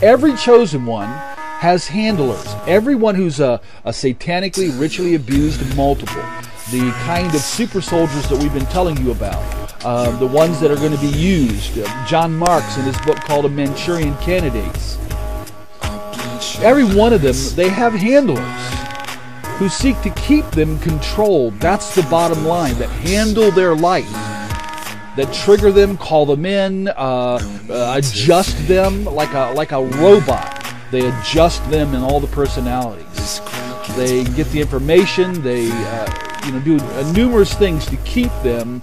Every chosen one has handlers. Everyone who's a satanically, ritually abused multiple, the kind of super soldiers that we've been telling you about, the ones that are going to be used. John Marks in his book called A Manchurian Candidates. Every one of them, they have handlers who seek to keep them controlled. That's the bottom line, that handle their life, that trigger them, call them in, adjust them like a robot. They adjust them in all the personalities. They get the information. They do numerous things to keep them.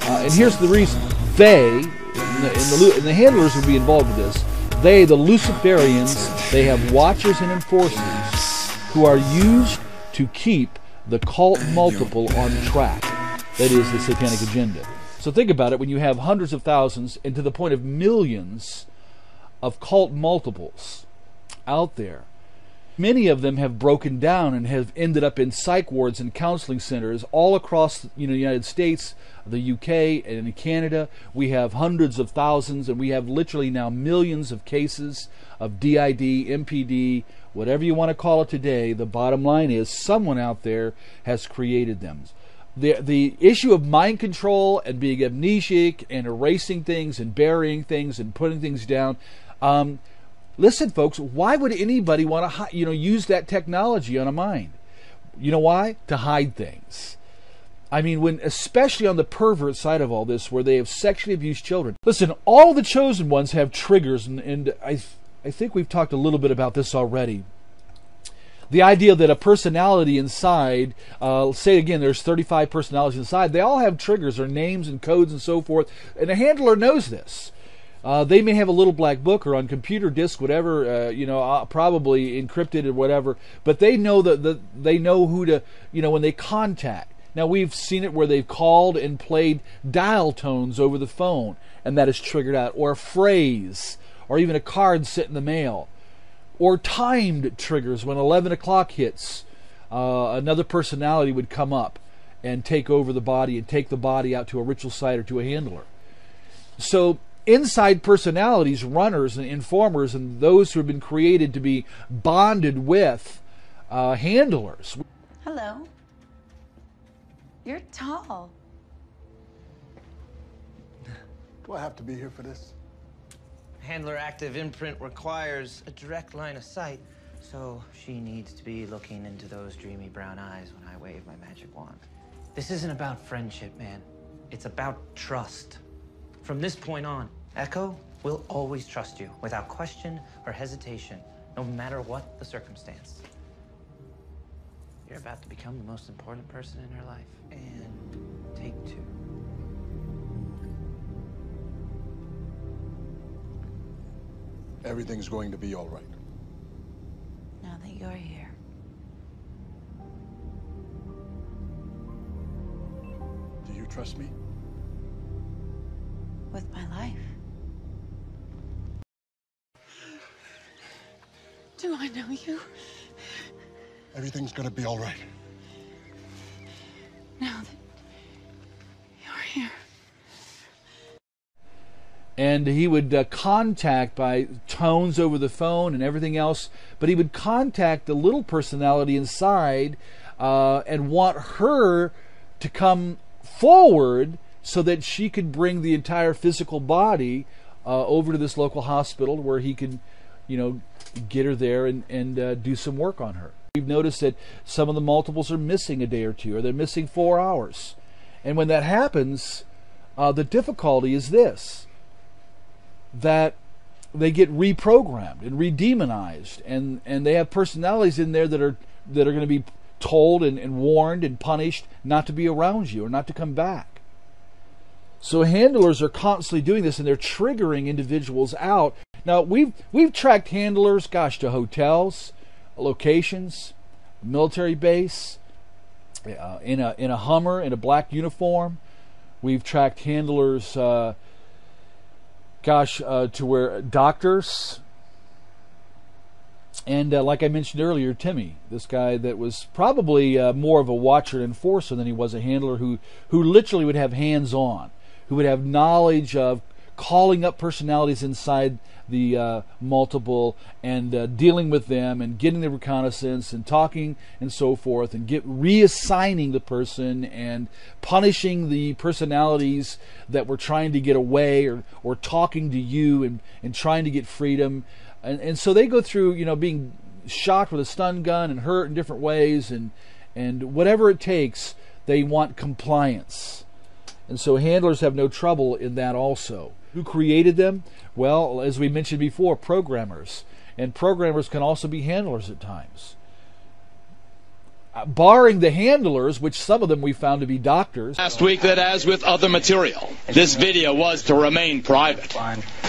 And here's the reason: they, and the handlers would be involved with this. They, the Luciferians, they have watchers and enforcers who are used to keep the cult multiple on track. That is the satanic agenda. So think about it, when you have hundreds of thousands and to the point of millions of cult multiples out there, many of them have broken down and have ended up in psych wards and counseling centers all across the United States, the UK, and in Canada. We have hundreds of thousands, and we have literally now millions of cases of DID, MPD, whatever you want to call it today. The bottom line is someone out there has created them. The issue of mind control and being amnesic and erasing things and burying things and putting things down. Listen, folks, why would anybody want to use that technology on a mind? You know why? To hide things. I mean, especially on the pervert side of all this, where they have sexually abused children. Listen, all the chosen ones have triggers, and I think we've talked a little bit about this already. The idea that a personality inside, say again, there's 35 personalities inside, they all have triggers or names and codes and so forth, and a handler knows this. They may have a little black book or on computer disk, whatever, probably encrypted or whatever, but they know they know who to, when they contact. Now, we've seen it where they've called and played dial tones over the phone, and that is triggered out, or a phrase, or even a card sent in the mail, or timed triggers. When 11 o'clock hits, another personality would come up and take over the body and take the body out to a ritual site or to a handler. So inside personalities, runners and informers, and those who have been created to be bonded with handlers. Hello. You're tall. Do I have to be here for this? Handler active imprint requires a direct line of sight, so she needs to be looking into those dreamy brown eyes when I wave my magic wand. This isn't about friendship, man. It's about trust. From this point on, Echo will always trust you without question or hesitation, no matter what the circumstance. You're about to become the most important person in her life. And take two. Everything's going to be all right. Now that you're here. Do you trust me? With my life. Do I know you? Everything's gonna be all right. Now that you're here. And he would contact by tones over the phone and everything else, but he would contact the little personality inside and want her to come forward so that she could bring the entire physical body over to this local hospital where he could, get her there and do some work on her. We've noticed that some of the multiples are missing a day or two, or they're missing 4 hours. And when that happens, the difficulty is this, that they get reprogrammed and redemonized, and they have personalities in there that are going to be told and warned and punished not to be around you or not to come back. So handlers are constantly doing this, and they're triggering individuals out. Now, we've tracked handlers, to hotels, locations, military base, in a Hummer in a black uniform. We've tracked handlers, to where doctors, and like I mentioned earlier, Timmy, this guy that was probably more of a watcher and enforcer than he was a handler, who literally would have hands-on, who would have knowledge of calling up personalities inside the multiple and dealing with them and getting the reconnaissance and talking and so forth, and reassigning the person and punishing the personalities that were trying to get away or talking to you and trying to get freedom. And so they go through, being shocked with a stun gun and hurt in different ways, and whatever it takes, they want compliance. And so handlers have no trouble in that also. Who created them? Well, as we mentioned before, programmers. And programmers can also be handlers at times. Barring the handlers, which some of them we found to be doctors. Last week, that as with other material, this video was to remain private.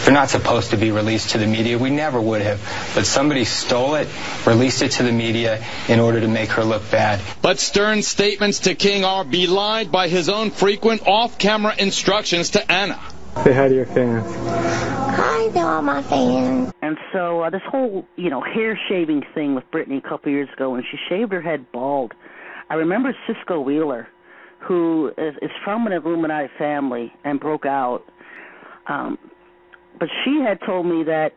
They're not supposed to be released to the media. We never would have. But somebody stole it, released it to the media in order to make her look bad. But Stern's statements to King are belied by his own frequent off-camera instructions to Anna. Say hi to your fans. Hi to all my fans. And so this whole, hair shaving thing with Britney a couple years ago, when she shaved her head bald, I remember Cisco Wheeler, who is from an Illuminati family and broke out. But she had told me that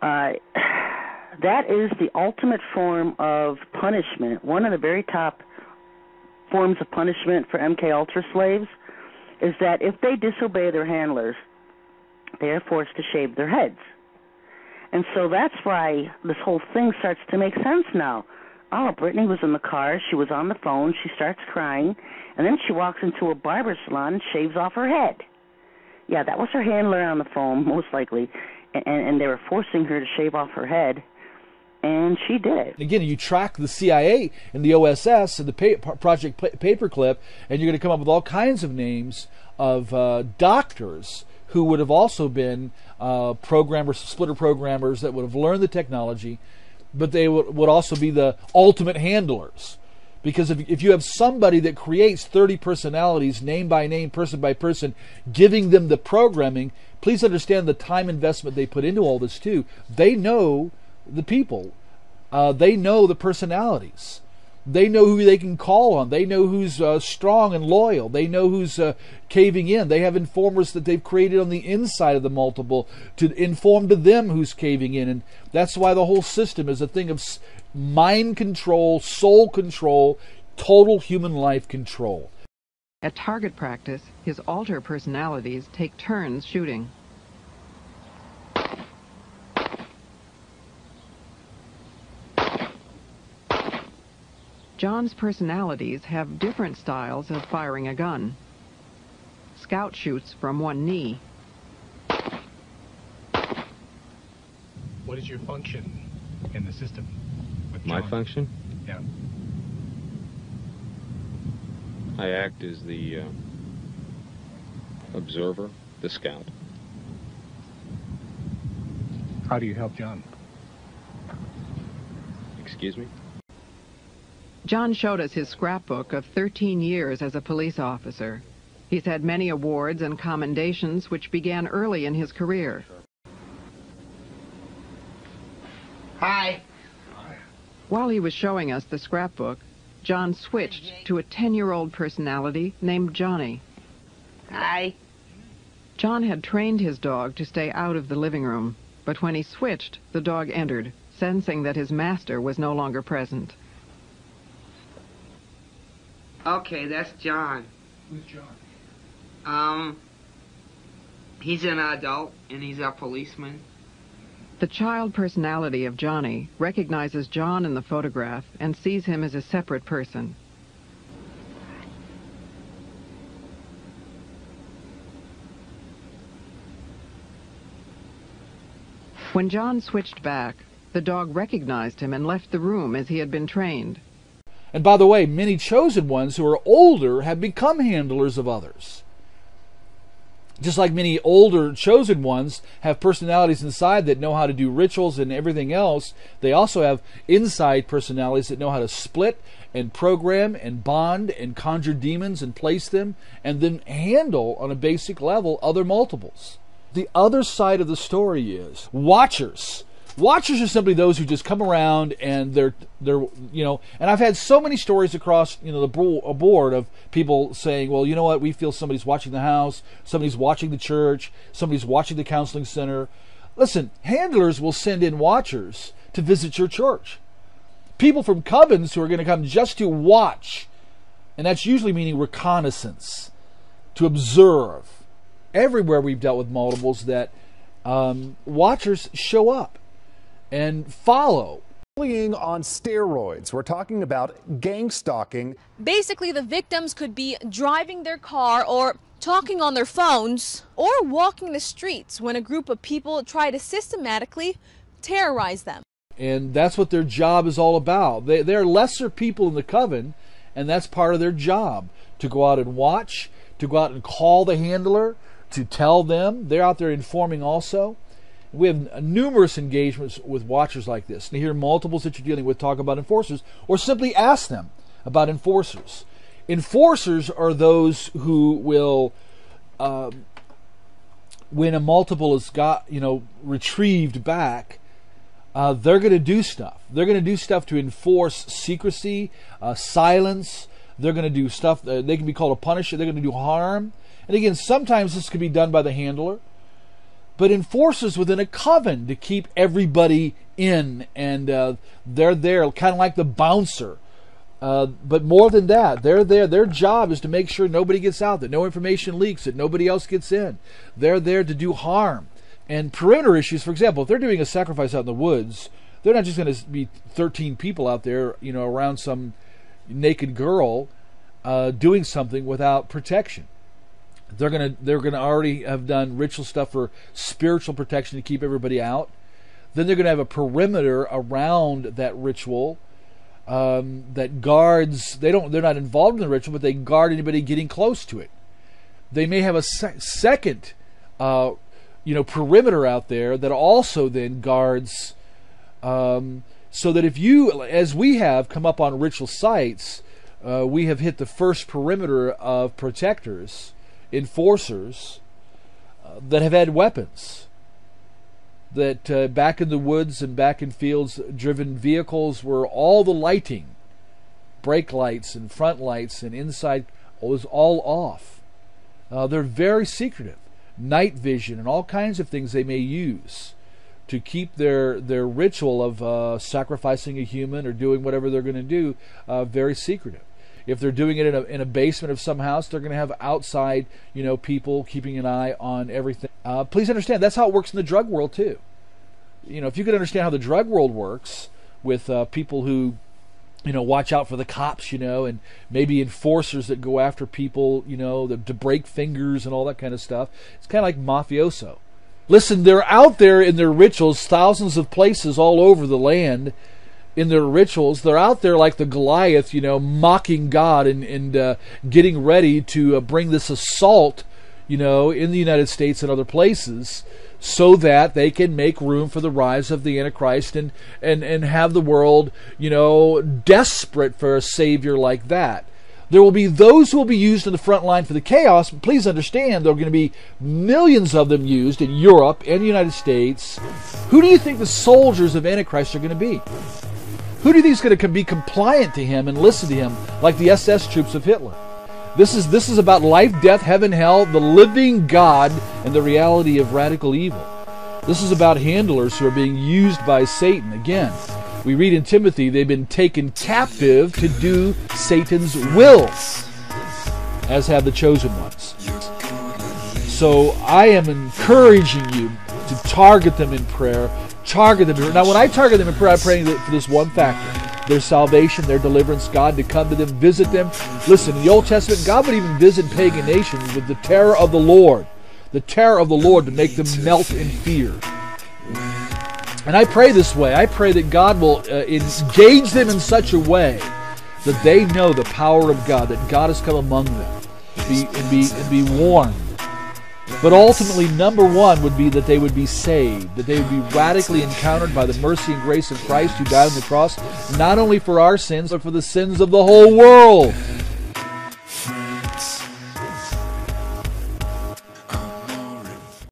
that is the ultimate form of punishment. One of the very top forms of punishment for MK Ultra slaves is that if they disobey their handlers, they are forced to shave their heads. And so that's why this whole thing starts to make sense now. Oh, Brittany was in the car, she was on the phone, she starts crying, and then she walks into a barber salon and shaves off her head. Yeah, that was her handler on the phone, most likely, and they were forcing her to shave off her head, and she did. Again, you track the CIA and the OSS and the Project Paperclip, and you're going to come up with all kinds of names of doctors who would have also been programmers, splitter programmers that would have learned the technology, but they would also be the ultimate handlers. Because if you have somebody that creates 30 personalities, name by name, person by person, giving them the programming, please understand the time investment they put into all this too. They know the people. They know the personalities. They know who they can call on. They know who's strong and loyal. They know who's caving in. They have informers that they've created on the inside of the multiple to inform to them who's caving in. And that's why the whole system is a thing of mind control, soul control, total human life control. At target practice, his alter personalities take turns shooting. John's personalities have different styles of firing a gun. Scout shoots from one knee. What is your function in the system? My function? Yeah. I act as the observer, the scout. How do you help John? Excuse me? John showed us his scrapbook of 13 years as a police officer. He's had many awards and commendations which began early in his career. Hi. While he was showing us the scrapbook, John switched to a 10-year-old personality named Johnny. Hi. John had trained his dog to stay out of the living room, but when he switched, the dog entered, sensing that his master was no longer present. Okay, that's John. Who's John? He's an adult, and he's a policeman. The child personality of Johnny recognizes John in the photograph and sees him as a separate person. When John switched back, the dog recognized him and left the room as he had been trained. And by the way, many chosen ones who are older have become handlers of others. Just like many older chosen ones have personalities inside that know how to do rituals and everything else, they also have inside personalities that know how to split and program and bond and conjure demons and place them and then handle on a basic level other multiples. The other side of the story is watchers Watchers are simply those who just come around and they're and I've had so many stories across the board of people saying, well, you know what, we feel somebody's watching the house, somebody's watching the church, somebody's watching the counseling center. Listen, handlers will send in watchers to visit your church. People from covens who are going to come just to watch, and that's usually meaning reconnaissance, to observe. Everywhere we've dealt with multiples, that watchers show up and follow. Bullying on steroids. We're talking about gang stalking. Basically, the victims could be driving their car or talking on their phones or walking the streets when a group of people try to systematically terrorize them. And that's what their job is all about. They're lesser people in the coven, and that's part of their job, to go out and watch, to go out and call the handler, to tell them. They're out there informing also. We have numerous engagements with watchers like this. To hear multiples that you're dealing with talk about enforcers, or simply ask them about enforcers. Enforcers are those who will, when a multiple is retrieved back, they're going to do stuff. They're going to do stuff to enforce secrecy, silence. They're going to do stuff. They can be called a punisher. They're going to do harm. And again, sometimes this can be done by the handler. But enforcers within a coven to keep everybody in, and they're there kind of like the bouncer. But more than that, they're there. Their job is to make sure nobody gets out, that no information leaks, that nobody else gets in. They're there to do harm. And perimeter issues, for example, if they're doing a sacrifice out in the woods, they're not just going to be 13 people out there, around some naked girl doing something without protection. They're gonna already have done ritual stuff for spiritual protection to keep everybody out. Then they're gonna have a perimeter around that ritual that guards. They're not involved in the ritual, but they guard anybody getting close to it. They may have a second perimeter out there that also then guards, so that if you, as we have, come up on ritual sites, we have hit the first perimeter of protectors, enforcers, that have had weapons, that back in the woods and back in fields driven vehicles were all the lighting, brake lights and front lights and inside was all off. They're very secretive. Night vision and all kinds of things they may use to keep their ritual of sacrificing a human or doing whatever they're going to do very secretive. If they're doing it in a basement of some house, they're going to have outside, people keeping an eye on everything. Please understand, that's how it works in the drug world too. If you could understand how the drug world works with people who, watch out for the cops, and maybe enforcers that go after people, to break fingers and all that kind of stuff. It's kind of like mafioso. Listen, they're out there in their rituals, thousands of places all over the land. In their rituals, they're out there like the Goliath, mocking God and getting ready to bring this assault, in the United States and other places, so that they can make room for the rise of the Antichrist and have the world, desperate for a savior like that. There will be those who will be used in the front line for the chaos, but please understand there are going to be millions of them used in Europe and the United States. Who do you think the soldiers of Antichrist are going to be? Who do you think is going to be compliant to him and listen to him like the SS troops of Hitler? This is about life, death, heaven, hell, the living God, and the reality of radical evil. This is about handlers who are being used by Satan. Again, we read in Timothy, they've been taken captive to do Satan's will, as have the chosen ones. So I am encouraging you to target them in prayer. Target them. Now, when I target them in prayer, I'm praying for this one factor: their salvation, their deliverance, God to come to them, visit them. Listen, in the Old Testament, God would even visit pagan nations with the terror of the Lord. The terror of the Lord to make them melt in fear. And I pray this way. I pray that God will engage them in such a way that they know the power of God, that God has come among them, and be warned. But ultimately, number one would be that they would be saved, that they would be radically encountered by the mercy and grace of Christ who died on the cross, not only for our sins, but for the sins of the whole world.